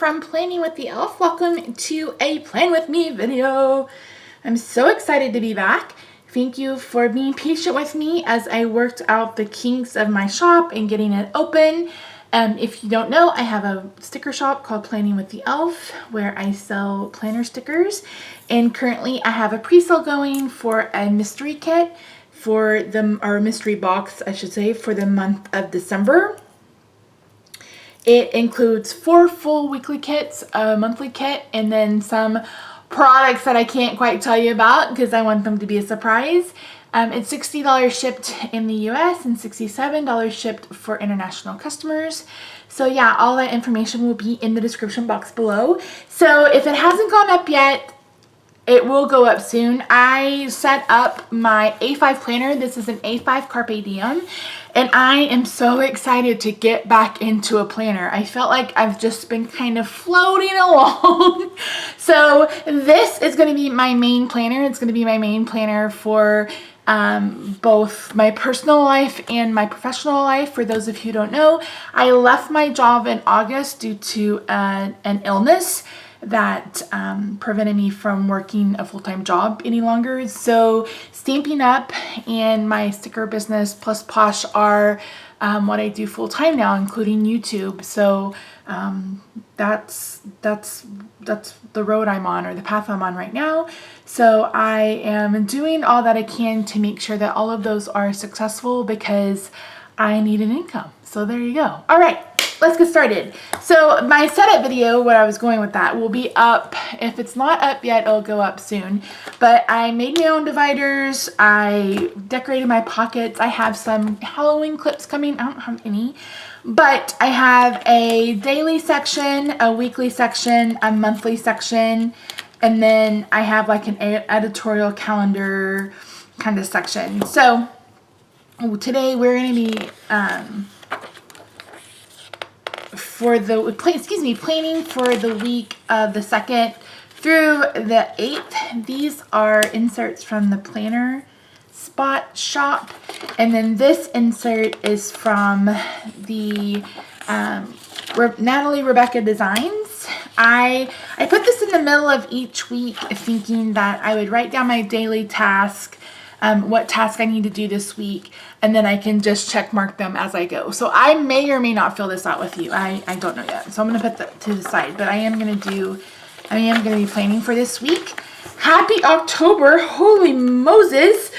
from Planning with the Elf. Welcome to a Plan With Me video. I'm so excited to be back. Thank you for being patient with me as I worked out the kinks of my shop and getting it open. If you don't know, I have a sticker shop called Planning with the Elf where I sell planner stickers, and currently I have a pre-sale going for a mystery kit for our mystery box, I should say, for the month of December. It includes 4 full weekly kits, a monthly kit, and then some products that I can't quite tell you about because I want them to be a surprise. It's $60 shipped in the US and $67 shipped for international customers. So yeah, all that information will be in the description box below. So if it hasn't gone up yet, it will go up soon. I set up my A5 planner. This is an A5 Carpe Diem, and I am so excited to get back into a planner. I felt like I've just been kind of floating along. So this is going to be my main planner. It's going to be my main planner for both my personal life and my professional life. For those of you who don't know, I left my job in August due to an illness that prevented me from working a full-time job any longer. So Stampin' Up! And my sticker business plus Posh are what I do full-time now, including YouTube. So that's the road I'm on, or the path I'm on right now. So I am doing all that I can to make sure that all of those are successful because I need an income. So there you go. All right. Let's get started. So my setup video, where I was going with that, will be up. If it's not up yet, it'll go up soon. But I made my own dividers. I decorated my pockets. I have some Halloween clips coming. I don't have any. But I have a daily section, a weekly section, a monthly section, and then I have like an editorial calendar kind of section. So today we're going to be planning for the week of the 2nd through the 8th. These are inserts from the Planner Spot shop, and then this insert is from the Natalie Rebecca Designs. I put this in the middle of each week thinking that I would write down my daily task, what task I need to do this week, and then I can just check mark them as I go. So I may or may not fill this out with you. I don't know yet. So I'm going to put that to the side, but I am going to be planning for this week. Happy October. Holy Moses.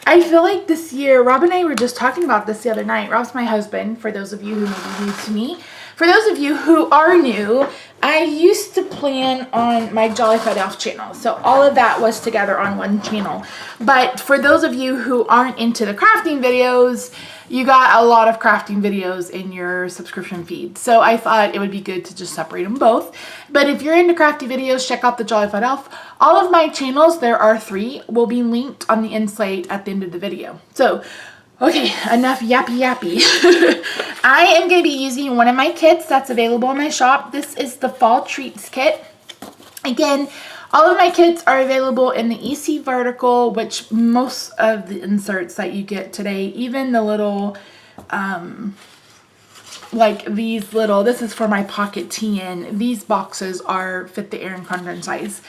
I feel like this year, Rob and I were just talking about this the other night. Rob's my husband, for those of you who may be new to me. For those of you who are new, I used to plan on my Jollified Elf channel. So all of that was together on one channel. But for those of you who aren't into the crafting videos, you got a lot of crafting videos in your subscription feed. So I thought it would be good to just separate them both. But if you're into crafty videos, check out the Jollified Elf. All of my channels, there are 3, will be linked on the inside at the end of the video. So okay, enough yappy. I am going to be using one of my kits that's available in my shop. This is the Fall Treats kit. Again, all of my kits are available in the EC Vertical, which most of the inserts that you get today, even the little, like these little, this is for my pocket TN. These boxes fit the Erin Condren size.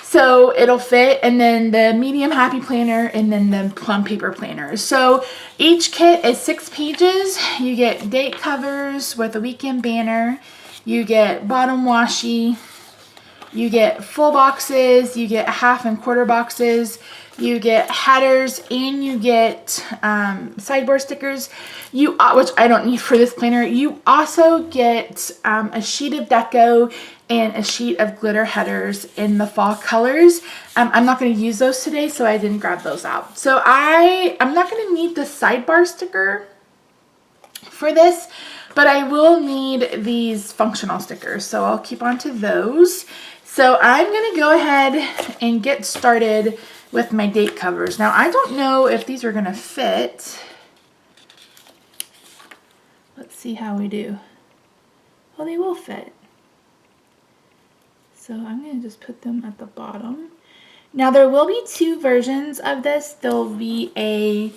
So it'll fit, and then the medium happy planner, and then the plum paper planner. So each kit is 6 pages. You get date covers with a weekend banner. You get bottom washi. You get full boxes. You get half and quarter boxes. You get headers, and you get sideboard stickers. Which I don't need for this planner. You also get a sheet of deco and a sheet of glitter headers in the fall colors. I'm not going to use those today, so I didn't grab those out. So I'm not going to need the sidebar sticker for this, but I will need these functional stickers, so I'll keep on to those. So I'm going to go ahead and get started with my date covers. Now, I don't know if these are going to fit. Let's see how we do. Well, they will fit. So I'm going to just put them at the bottom. Now there will be 2 versions of this. There'll be a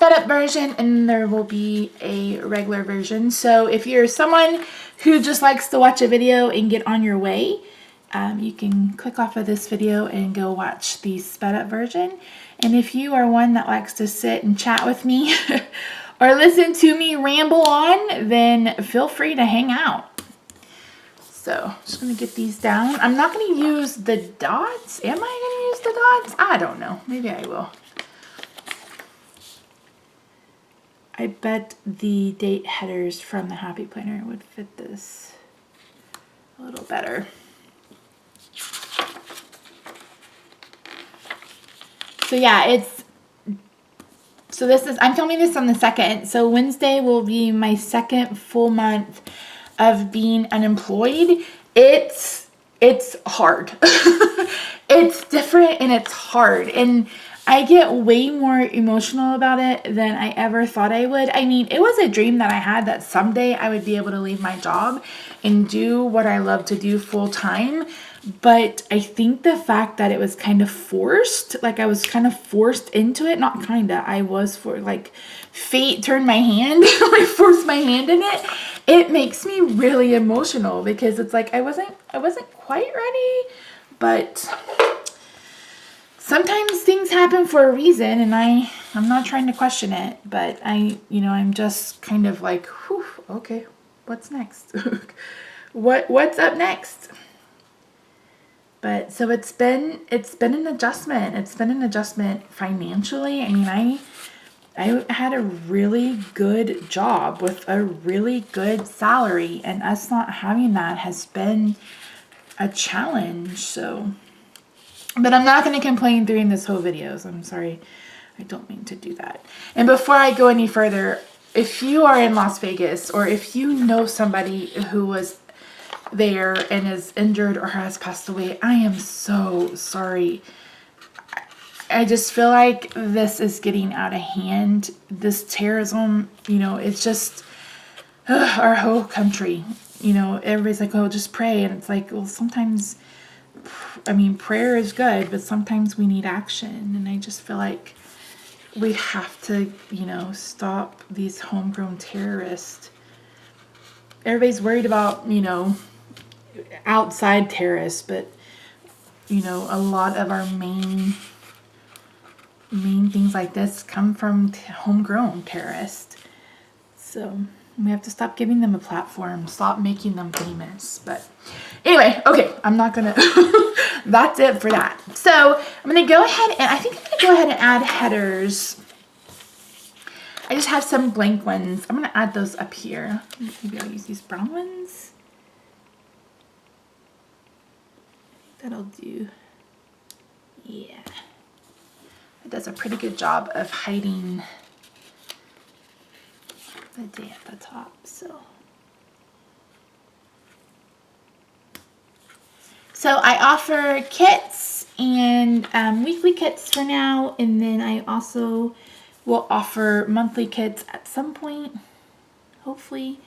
sped up version and there will be a regular version. So if you're someone who just likes to watch a video and get on your way, you can click off of this video and go watch the sped up version. And if you are one that likes to sit and chat with me or listen to me ramble on, then feel free to hang out. So just going to get these down. I'm not going to use the dots. Am I going to use the dots? I don't know. Maybe I will. I bet the date headers from the Happy Planner would fit this a little better. So yeah, I'm filming this on the 2nd. So Wednesday will be my 2nd full month of being unemployed. It's hard. It's different and it's hard. And I get way more emotional about it than I ever thought I would. I mean, it was a dream that I had that someday I would be able to leave my job and do what I love to do full time. But I think the fact that it was kind of forced, like I was kind of forced into it, not kinda, I was like fate turned my hand, I forced my hand in it. It makes me really emotional because it's like I wasn't quite ready, but sometimes things happen for a reason, and I'm not trying to question it, but I'm just kind of like, whew, okay, what's next? What's up next? But so it's been an adjustment. It's been an adjustment financially. I mean, I had a really good job with a really good salary, and us not having that has been a challenge. So, but I'm not going to complain during this whole video. So I'm sorry. I don't mean to do that. And before I go any further, if you are in Las Vegas or if you know somebody who was there and is injured or has passed away, I am so sorry. I just feel like this is getting out of hand. This terrorism, it's just our whole country. Everybody's like, oh, just pray. And it's like, well, sometimes, prayer is good, but sometimes we need action. And I just feel like we have to, stop these homegrown terrorists. Everybody's worried about, outside terrorists, but a lot of our main things like this come from homegrown terrorists. So we have to stop giving them a platform, stop making them famous. But anyway, okay, I'm not gonna that's it for that. So I'm gonna go ahead and add headers. I just have some blank ones. I'm gonna add those up here. Maybe I'll use these brown ones. That'll do. Yeah. It does a pretty good job of hiding the day at the top. So I offer kits and weekly kits for now, and then I also will offer monthly kits at some point, hopefully.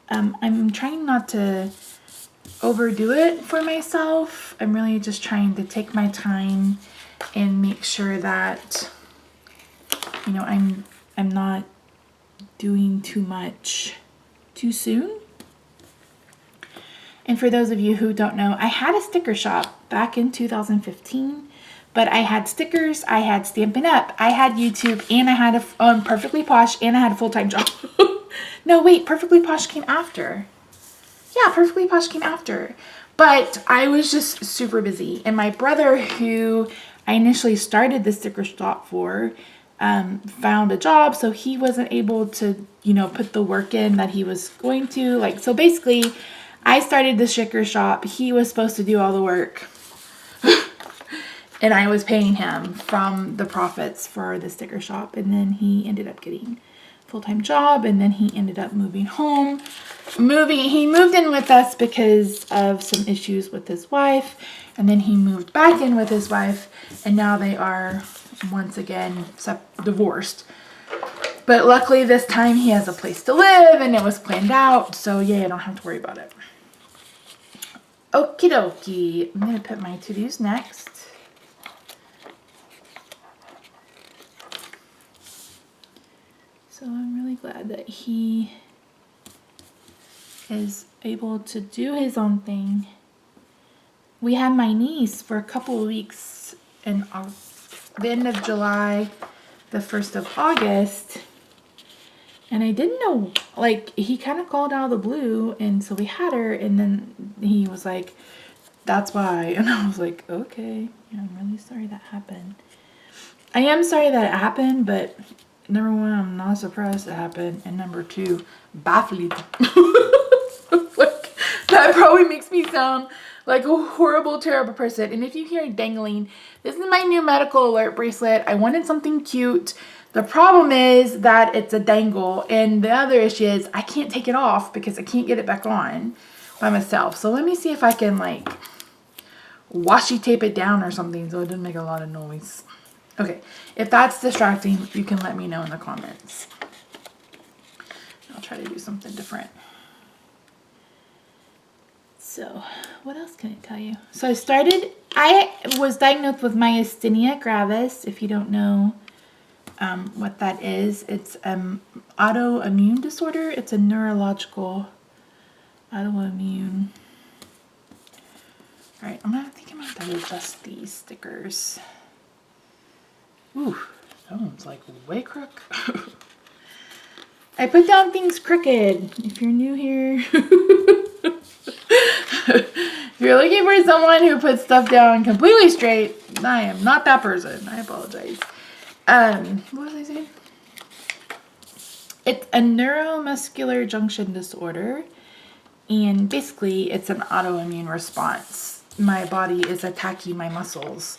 I'm trying not to overdo it for myself. I'm really just trying to take my time and make sure that I'm not doing too much too soon. And for those of you who don't know, I had a sticker shop back in 2015, but I had stickers, I had Stampin' Up, I had YouTube, and I had a Perfectly Posh, and I had a full-time job. No, wait, Perfectly Posh came after. Yeah, Perfectly Posh came after. But I was just super busy. And my brother, who I initially started the sticker shop for, found a job. So he wasn't able to, put the work in that he was going to. So basically, I started the sticker shop. He was supposed to do all the work. And I was paying him from the profits for the sticker shop. And then he ended up getting a full-time job. And then he ended up moving home. He moved in with us because of some issues with his wife, and then he moved back in with his wife, and now they are once again divorced. But luckily this time he has a place to live and it was planned out, so yay, I don't have to worry about it. Okie dokie. I'm gonna put my to-dos next. So I'm really glad that he is able to do his own thing. We had my niece for a couple of weeks in the end of July, the 1st of August. And I didn't know, like, he kind of called out of the blue, and so we had her, and then he was like, that's why. And I was like, okay, yeah, I'm really sorry that happened. I am sorry that it happened, but number one, I'm not surprised it happened, and number two, baffled. Like, that probably makes me sound like a horrible, terrible person. And if you hear dangling, this is my new medical alert bracelet. I wanted something cute. The problem is that it's a dangle, and the other issue is I can't take it off because I can't get it back on by myself. So let me see if I can like washi tape it down or something so it doesn't make a lot of noise. Okay, if that's distracting, you can let me know in the comments. I'll try to do something different. So, what else can I tell you? So I was diagnosed with myasthenia gravis. If you don't know what that is, it's autoimmune disorder. It's a neurological autoimmune. All right, I'm gonna have to adjust these stickers. Ooh, that one's like way crook. I put down things crooked. If you're new here, if you're looking for someone who puts stuff down completely straight, I am not that person. I apologize. What was I saying? It's a neuromuscular junction disorder, and basically it's an autoimmune response. My body is attacking my muscles,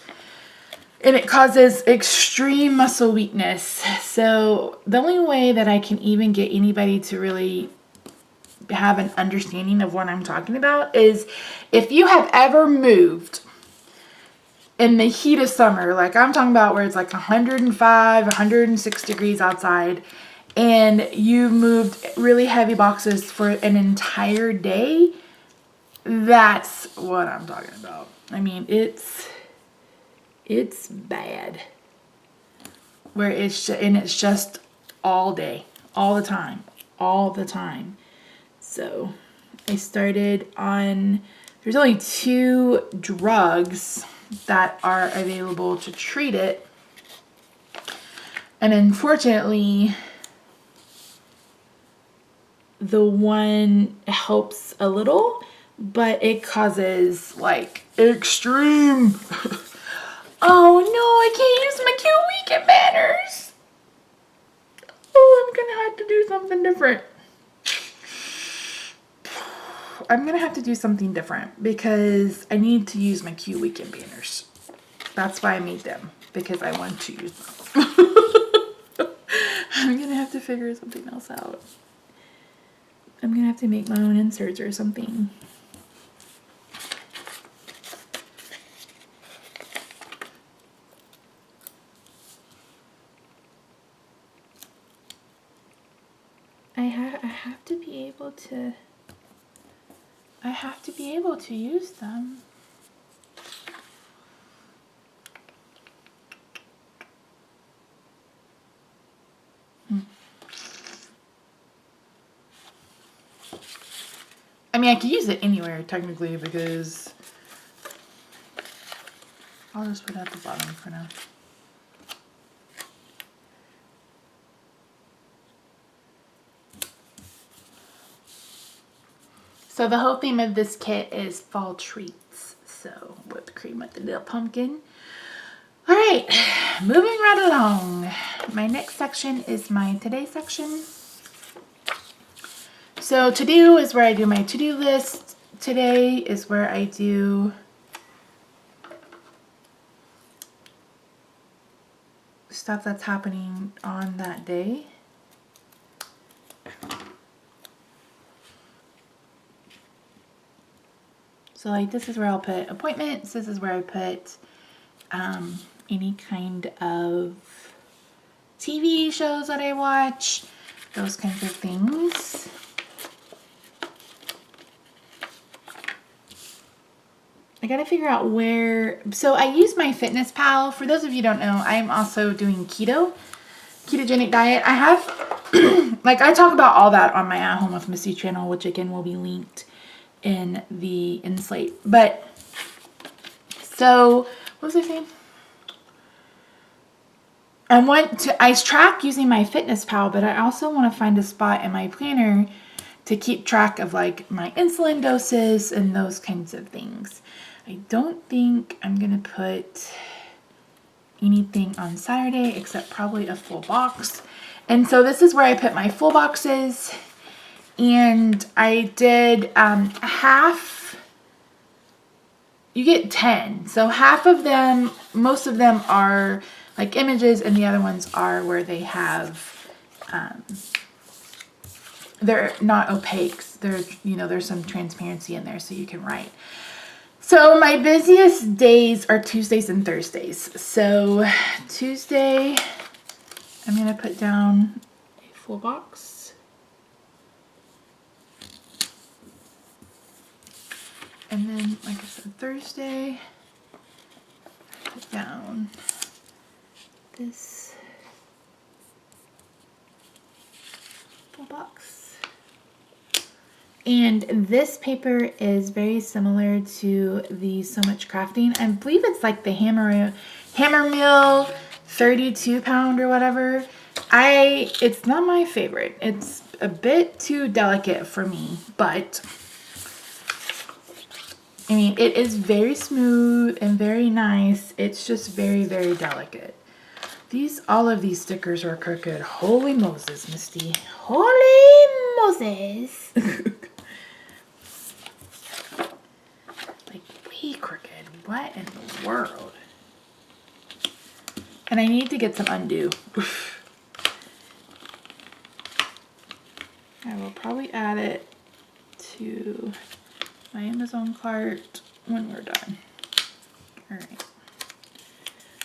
and it causes extreme muscle weakness. So the only way that I can even get anybody to really have an understanding of what I'm talking about is if you have ever moved in the heat of summer, like I'm talking about where it's like 105, 106 degrees outside, and you moved really heavy boxes for an entire day, that's what I'm talking about. I mean, it's bad. Where it's just all day, all the time. So I started on, there's only 2 drugs that are available to treat it. And unfortunately, the one helps a little, but it causes like extreme. Oh no, I can't use my cute weekend banners. Oh, I'm gonna have to do something different. I'm gonna have to do something different because I need to use my cute weekend banners. That's why I made them, because I want to use them. I'm gonna have to figure something else out. I'm gonna have to make my own inserts or something. I have to be able to use them. I mean, I could use it anywhere technically because I'll just put it at the bottom for now. So the whole theme of this kit is fall treats. So whipped cream with the little pumpkin. All right, moving right along. My next section is my today section. So to do is where I do my to-do list. Today is where I do stuff that's happening on that day. So like this is where I'll put appointments. This is where I put any kind of TV shows that I watch, those kinds of things. I gotta figure out where, so I use my MyFitnessPal. For those of you who don't know, I'm also doing ketogenic diet. I have like I talk about all that on my At Home with Missy channel, which again will be linked in the Slate. But so what was I saying? I track using MyFitnessPal, but I also want to find a spot in my planner to keep track of like my insulin doses and those kinds of things. I don't think I'm going to put anything on Saturday except probably a full box. And so this is where I put my full boxes. And I did half, you get 10. So half of them, most of them are like images, and the other ones are where they have, they're not opaques. There's some transparency in there so you can write. So my busiest days are Tuesdays and Thursdays. So Tuesday, I'm going to put down a full box. And then, like I said, Thursday, put down this full box. And this paper is very similar to the So Much Crafting. I believe it's like the Hammer Mill 32 pound or whatever. It's not my favorite. It's a bit too delicate for me, but I mean, it is very smooth and very nice. It's just very, very delicate. All of these stickers are crooked. Holy Moses, Misty. Holy Moses. Like, way crooked. What in the world? And I need to get some undo. I will probably add it to my Amazon cart when we're done. All right.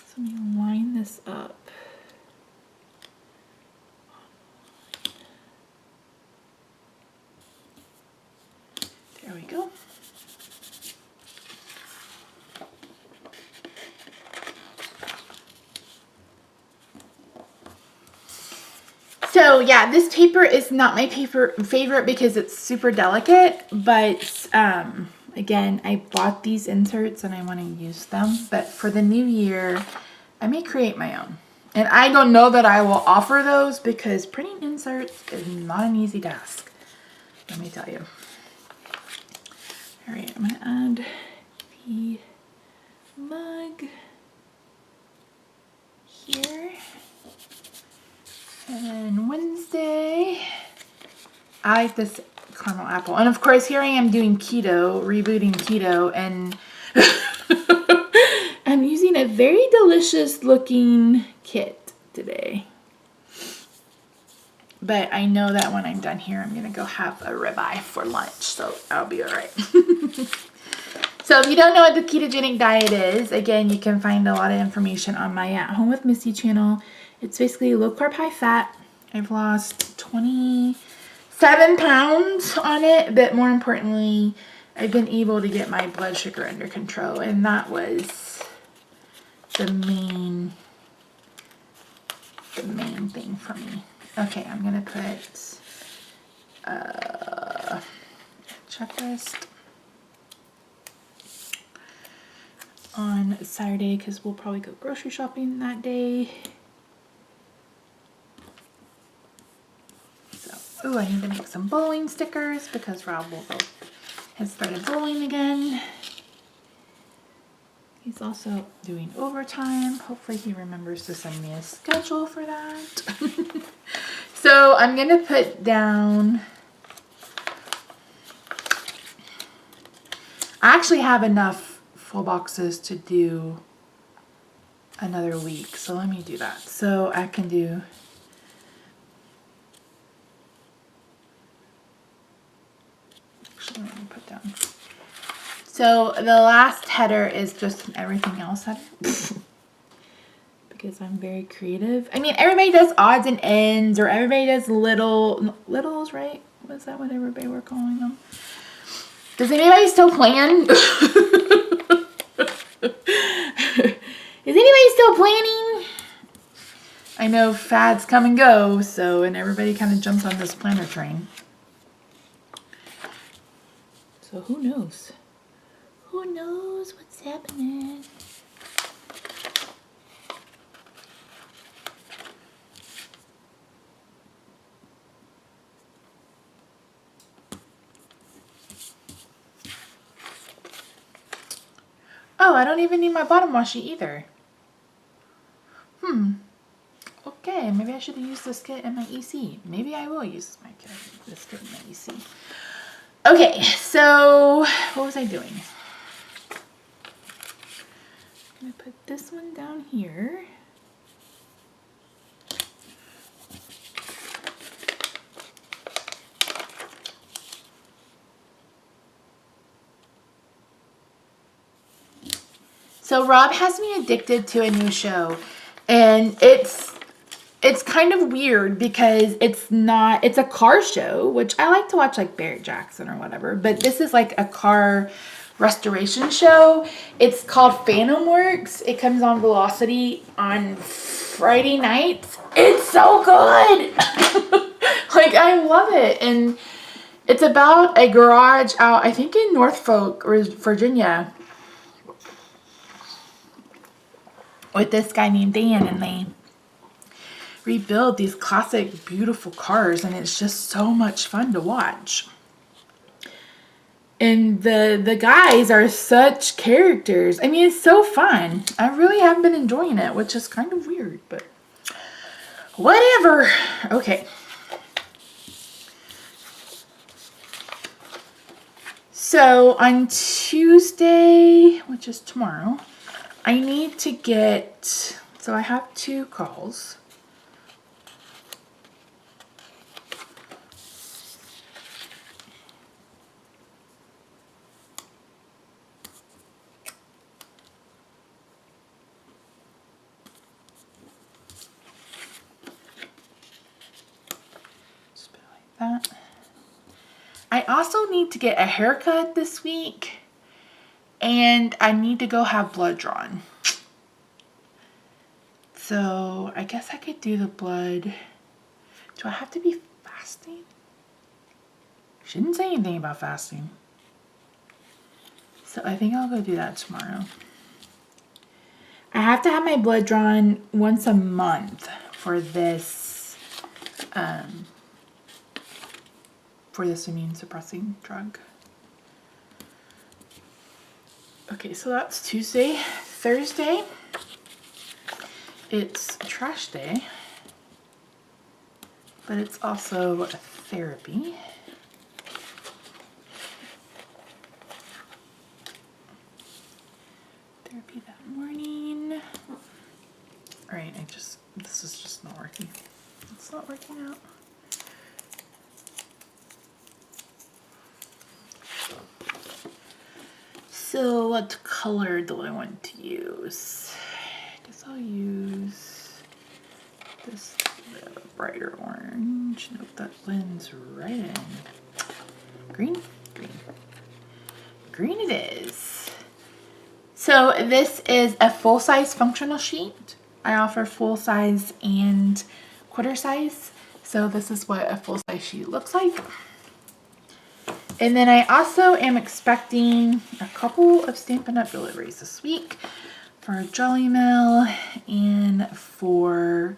So let me line this up. There we go. So yeah, this paper is not my favorite because it's super delicate, but again, I bought these inserts and I want to use them. But for the new year, I may create my own. And I don't know that I will offer those because printing inserts is not an easy task. Let me tell you. All right, I'm going to add the mug here. And Wednesday, I like this caramel apple. And of course, here I am doing keto, rebooting keto, and I'm using a very delicious looking kit today. But I know that when I'm done here, I'm going to go have a ribeye for lunch, so I'll be all right. So if you don't know what the ketogenic diet is, again, you can find a lot of information on my At Home with Missy channel. It's basically low carb, high fat. I've lost 27 pounds on it, but more importantly, I've been able to get my blood sugar under control, and that was the main thing for me. Okay, I'm gonna put checklist on Saturday because we'll probably go grocery shopping that day. Ooh, I need to make some bowling stickers because Rob has started bowling again. He's also doing overtime. Hopefully he remembers to send me a schedule for that. So I'm going to put down, I actually have enough full boxes to do another week. So let me do that. So I can do let me put down. So the last header is just an everything else header. Because I'm very creative. I mean, everybody does odds and ends, or everybody does littles, right? Was that what everybody were calling them? Does anybody still plan? Is anybody still planning? I know fads come and go, and everybody kind of jumps on this planner train. So who knows? Who knows what's happening? Oh, I don't even need my bottom washi either. Okay, maybe I should use this kit in my EC. Maybe I will use this kit in my EC. Okay, so what was I doing? I'm gonna put this one down here. So Rob has me addicted to a new show, and it's kind of weird because it's a car show, which I like to watch like Barrett Jackson or whatever, but this is like a car restoration show. It's called Phantom Works. It comes on Velocity on Friday nights. It's so good. Like, I love it. And it's about a garage out, I think in Norfolk, Virginia, with this guy named Dan, and they rebuild these classic beautiful cars, and it's just so much fun to watch. And the guys are such characters. I mean, it's so fun. I really have been enjoying it, which is kind of weird, but whatever. Okay. So on Tuesday, which is tomorrow, I need to get, so I have 2 calls. Just put it like that. I also need to get a haircut this week, and I need to go have blood drawn. So I guess I could do the blood. Do I have to be fasting? She didn't say anything about fasting. So I think I'll go do that tomorrow. I have to have my blood drawn once a month for this immune suppressing drug. Okay, so that's Tuesday. Thursday, it's trash day, but it's also therapy. Therapy that morning. All right, this is just not working. It's not working out. So what color do I want to use? I guess I'll use this brighter orange. Nope, that blends right in. Green? Green. Green it is. So this is a full-size functional sheet. I offer full-size and quarter size. So this is what a full-size sheet looks like. And then I also am expecting a couple of Stampin' Up! Deliveries this week for Jolly Mill and for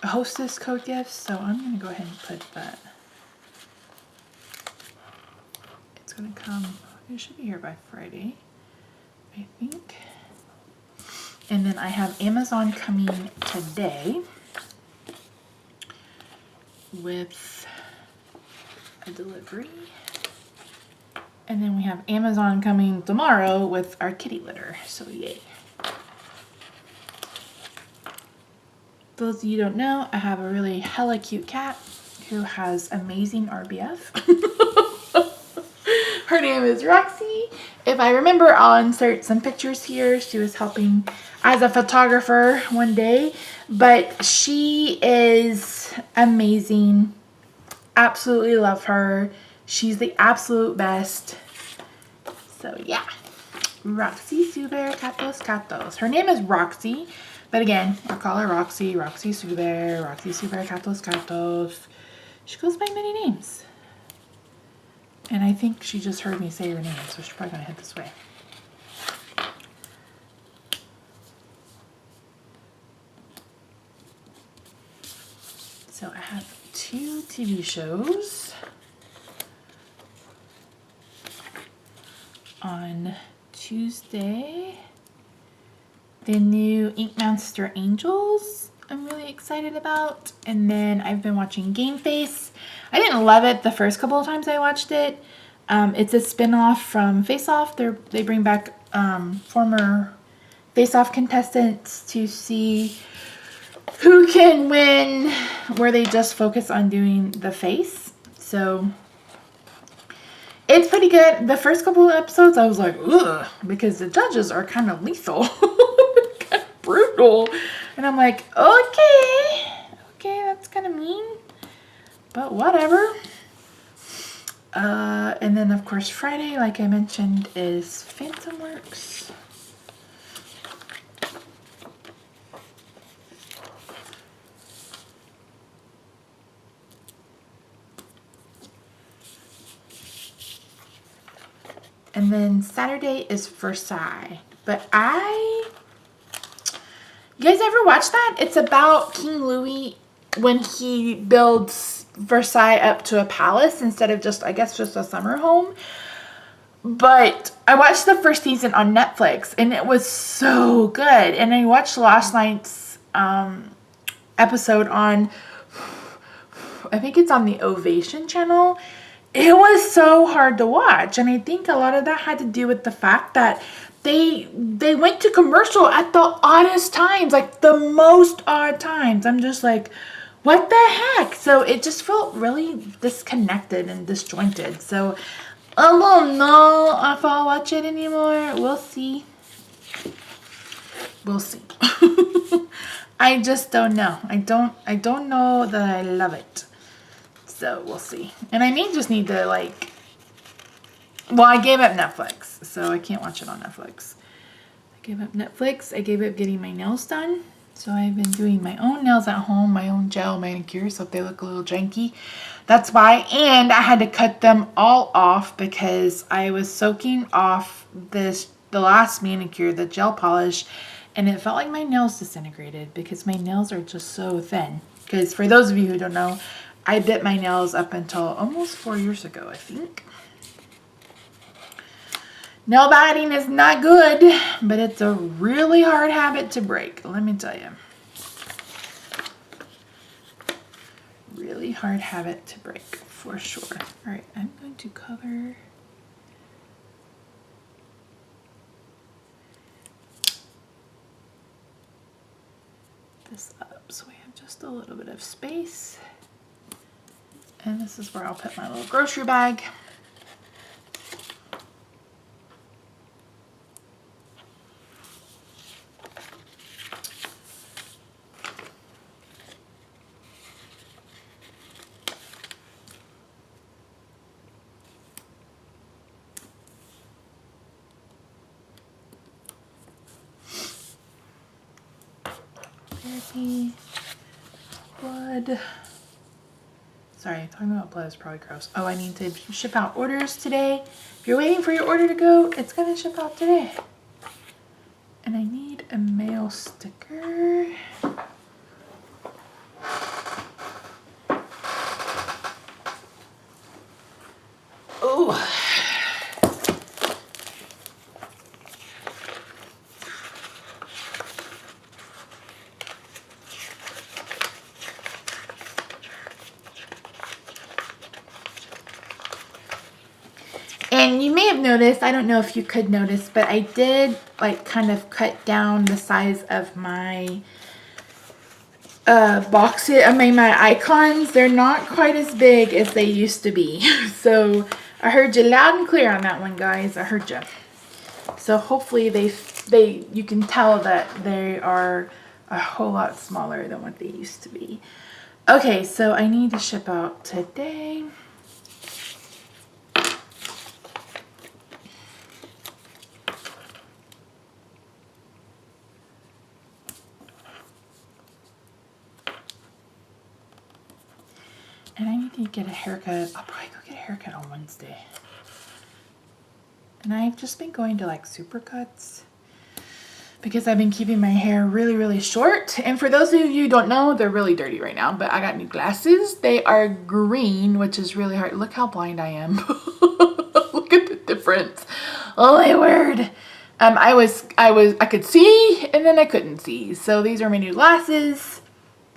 Hostess code gifts. So I'm going to go ahead and put that. It's going to come, it should be here by Friday, I think. And then I have Amazon coming today with a delivery, and then we have Amazon coming tomorrow with our kitty litter, so yay. Those of you who don't know, I have a really hella cute cat who has amazing RBF. Her name is Roxy. If I remember, I'll insert some pictures here. She was helping as a photographer one day, but she is amazing. Absolutely love her. She's the absolute best. So yeah. Roxy Suber Catos. Her name is Roxy, but again, I call her Roxy Suber Catos. She goes by many names. And I think she just heard me say her name, so she's probably gonna head this way. So I have 2 TV shows on Tuesday. The new Ink Master Angels I'm really excited about. And then I've been watching Game Face. I didn't love it the first couple of times I watched it. It's a spin-off from Face Off. They bring back former Face Off contestants to see who can win, where they just focus on doing the face. So it's pretty good. The first couple of episodes I was like, ugh, because the judges are kind of lethal. Kind of brutal. And I'm like, okay, that's kind of mean, but whatever. And then of course Friday, like I mentioned, is Phantom Works. And then Saturday is Versailles. But you guys ever watch that? It's about King Louis when he builds Versailles up to a palace instead of just, I guess, just a summer home. But I watched the first season on Netflix and it was so good. And I watched last night's episode on, I think it's on the Ovation channel. It was so hard to watch, and I think a lot of that had to do with the fact that they went to commercial at the oddest times, like the most odd times. I'm just like, what the heck? So it just felt really disconnected and disjointed. So I don't know if I'll watch it anymore. We'll see. We'll see. I just don't know. I don't know that I love it. So we'll see. And I may just need to well, I gave up Netflix, so I can't watch it on Netflix. I gave up Netflix. I gave up getting my nails done. So I've been doing my own nails at home, my own gel manicure, so if they look a little janky, that's why. And I had to cut them all off because I was soaking off the last manicure, the gel polish, and it felt like my nails disintegrated because my nails are just so thin. Because for those of you who don't know, I bit my nails up until almost 4 years ago, I think. Nail biting is not good, but it's a really hard habit to break, let me tell you. Really hard habit to break, for sure. All right, I'm going to cover this up so we have just a little bit of space. And this is where I'll put my little grocery bag. Therapy, blood. Sorry, talking about blood is probably gross. Oh, I need to ship out orders today. If you're waiting for your order to go, it's gonna ship out today. And I need a mail sticker. Oh. And you may have noticed, I don't know if you could notice, but I did kind of cut down the size of my boxes. I mean, my icons. They're not quite as big as they used to be. So I heard you loud and clear on that one, guys. I heard you. So hopefully you can tell that they are a whole lot smaller than what they used to be. Okay, so I need to ship out today. to get a haircut. I'll probably go get a haircut on Wednesday. And I've just been going to like Supercuts because I've been keeping my hair really, really short. And for those of you who don't know, they're really dirty right now, but I got new glasses. They are green, which is really hard. Look how blind I am. Look at the difference. Oh my word. I could see and then I couldn't see. So these are my new glasses.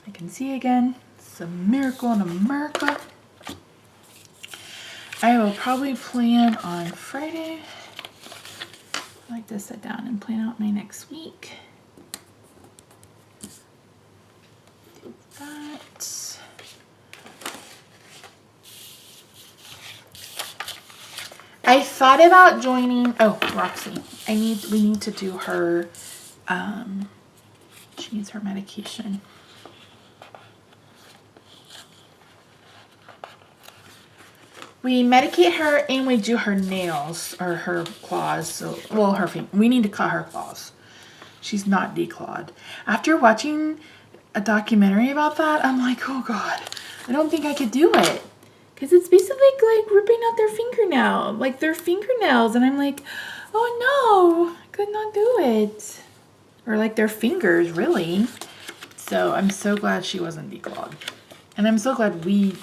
I can see again. It's a miracle in America. I will probably plan on Friday. I like to sit down and plan out my next week. Do that. I thought about joining, oh, Roxy. We need to do her, she needs her medication. We medicate her and we do her nails or her claws. So, well, her feet. We need to cut her claws. She's not declawed. After watching a documentary about that, I'm like, oh God, I don't think I could do it. Because it's basically like ripping out their fingernail, like their fingernails. And I'm like, oh no, I could not do it. Or like their fingers, really. So I'm so glad she wasn't declawed. And I'm so glad we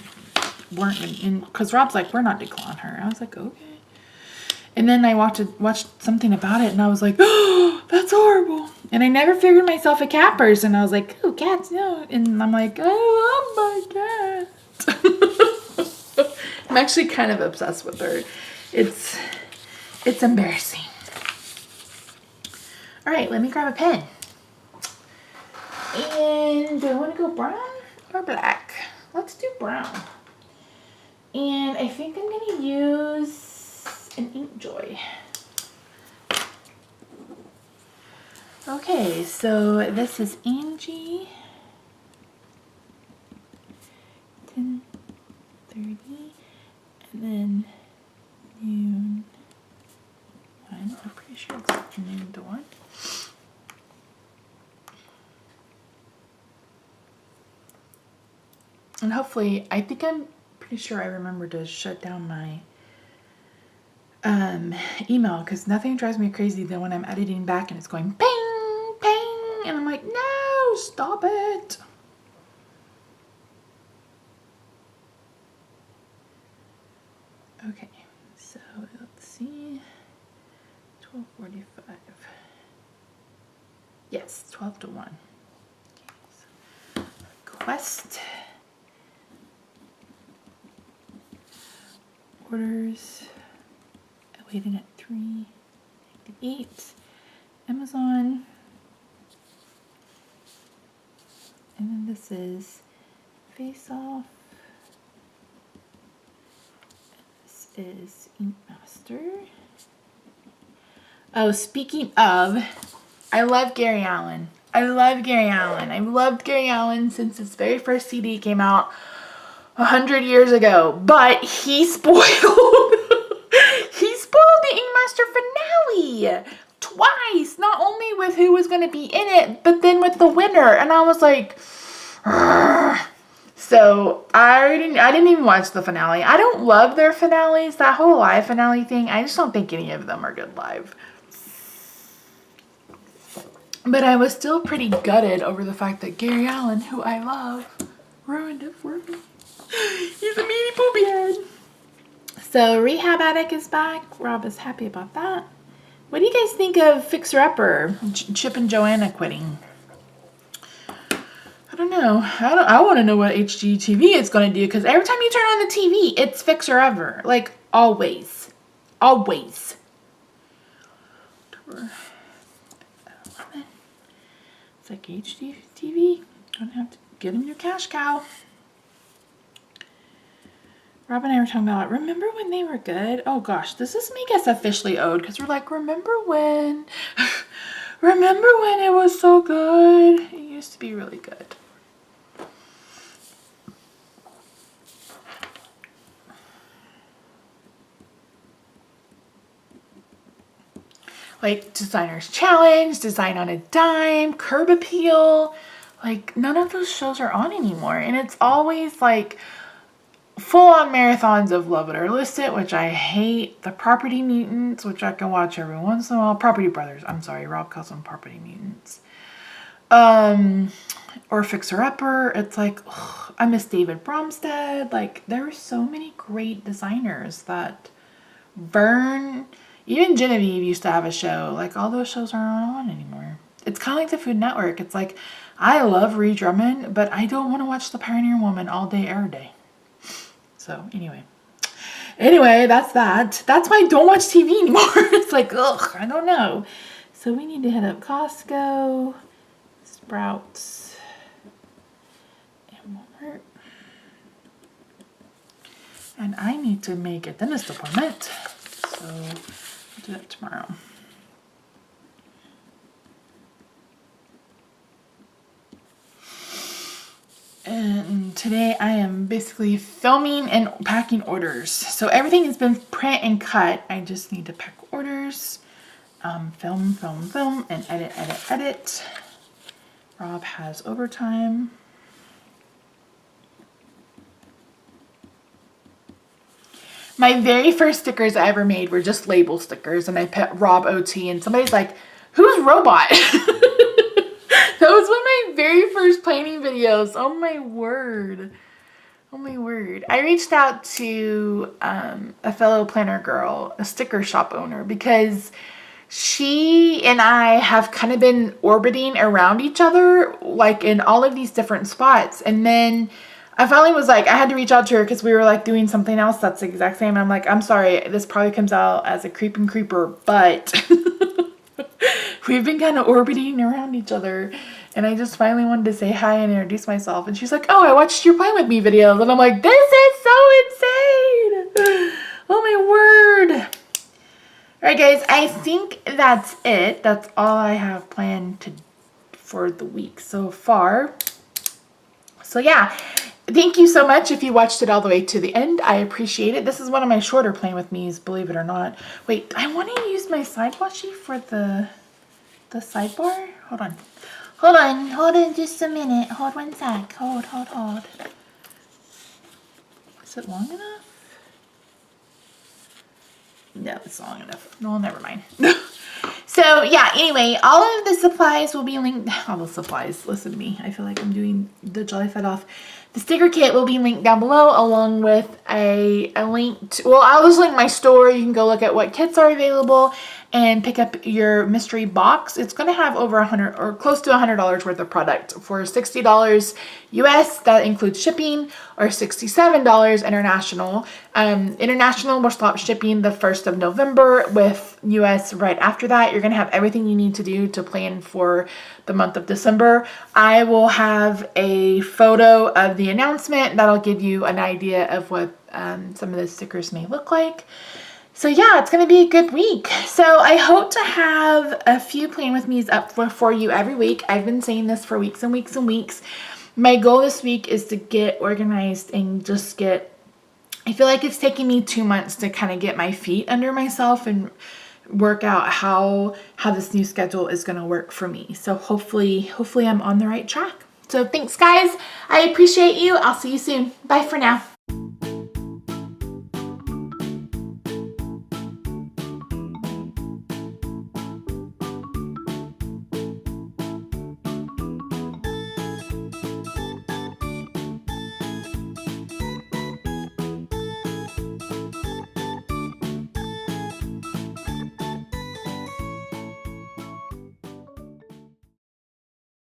weren't in, because Rob's like, we're not declawing her. I was like, okay. And then I watched something about it and I was like, oh, that's horrible. And I never figured myself a cat person. I was like, oh, cats, no. And I'm like, I love my cat. I'm actually kind of obsessed with her. It's embarrassing. All right, let me grab a pen. And do I want to go brown or black? Let's do brown. And I think I'm going to use an Inkjoy. Okay, so this is Angie. 10:30. And then noon 1. I'm pretty sure it's afternoon to 1. And hopefully, I think I'm pretty sure I remember to shut down my email because nothing drives me crazy than when I'm editing back and it's going ping, ping, and I'm like, no, stop it. Okay, so let's see, 12:45. Yes, 12 to 1. Okay, so request. Orders, I waited at 3:98. Amazon, and then this is Face Off. This is Ink Master. Oh, speaking of, I love Gary Allan. I love Gary Allan. I've loved Gary Allan since his very first CD came out 100 years ago, but he spoiled the Ink Master finale twice, not only with who was going to be in it, but then with the winner. And I was like, "Argh." So I didn't even watch the finale. I don't love their finales, that whole live finale thing. I just don't think any of them are good live. But I was still pretty gutted over the fact that Gary Allan, who I love, ruined it for me. He's a meanie poopy head. So Rehab Addict is back. Rob is happy about that. What do you guys think of Fixer Upper? Chip and Joanna quitting. I don't know. I want to know what HGTV is going to do because every time you turn on the TV, it's Fixer Upper. Like always. Always. It's like HGTV. Gonna have to get him your cash cow. Rob and I were talking about, remember when they were good? Oh gosh, does this make us officially owed? Because we're like, remember when? Remember when it was so good? It used to be really good. Like Designer's Challenge, Design on a Dime, Curb Appeal. Like none of those shows are on anymore. And it's always like full-on marathons of Love It or List It, which I hate. The Property Mutants, which I can watch every once in a while. Property Brothers. I'm sorry, Rob calls them Property Mutants. Or Fixer Upper. It's like, ugh, I miss David Bromstead. Like, there were so many great designers that Vern, even Genevieve used to have a show. Like, all those shows aren't on anymore. It's kind of like the Food Network. It's like, I love Ree Drummond, but I don't want to watch The Pioneer Woman all day, every day. So, anyway, that's that. That's why I don't watch TV anymore. It's like, ugh, I don't know. So, we need to hit up Costco, Sprouts, and Walmart. And I need to make a dentist appointment. So, I'll do that tomorrow. And today I am basically filming and packing orders. So everything has been print and cut. I just need to pack orders, film, and edit. Rob has overtime. My very first stickers I ever made were just label stickers, and I put Rob OT, and somebody's like, who's Robot? That was one of my very first planning videos. Oh my word. Oh my word. I reached out to a fellow planner girl, a sticker shop owner, because she and I have kind of been orbiting around each other, like in all of these different spots. And then I finally was like, I had to reach out to her because we were like doing something else that's the exact same. I'm like, I'm sorry, this probably comes out as a creeping creeper, but we've been kind of orbiting around each other. And I just finally wanted to say hi and introduce myself. And she's like, oh, I watched your Plan With Me videos. And I'm like, this is so insane. Oh my word. All right, guys, I think that's it. That's all I have planned for the week so far. So yeah, thank you so much if you watched it all the way to the end. I appreciate it. This is one of my shorter Plan With Me's, believe it or not. Wait, I want to use my side washi for the sidebar. Hold on just a minute. Hold one sec. Hold. Is it long enough? No, it's long enough. No, never mind. So yeah, anyway, all of the supplies will be linked. All the supplies, listen to me. I feel like I'm doing the Jolly Fed off. The sticker kit will be linked down below, along with a link to, well, I'll just link my store. You can go look at what kits are available and pick up your mystery box. It's going to have over $100 or close to $100 worth of product for $60 US. That includes shipping, or $67 international. International will stop shipping the 1st of November, with US right after that. You're going to have everything you need to do to plan for the month of December. I will have a photo of the announcement that'll give you an idea of what some of the stickers may look like. So yeah, it's going to be a good week. So I hope to have a few Plan With Me's up for you every week. I've been saying this for weeks and weeks and weeks. My goal this week is to get organized and just get, I feel like it's taking me 2 months to kind of get my feet under myself and work out how this new schedule is going to work for me. So hopefully I'm on the right track. So thanks guys. I appreciate you. I'll see you soon. Bye for now.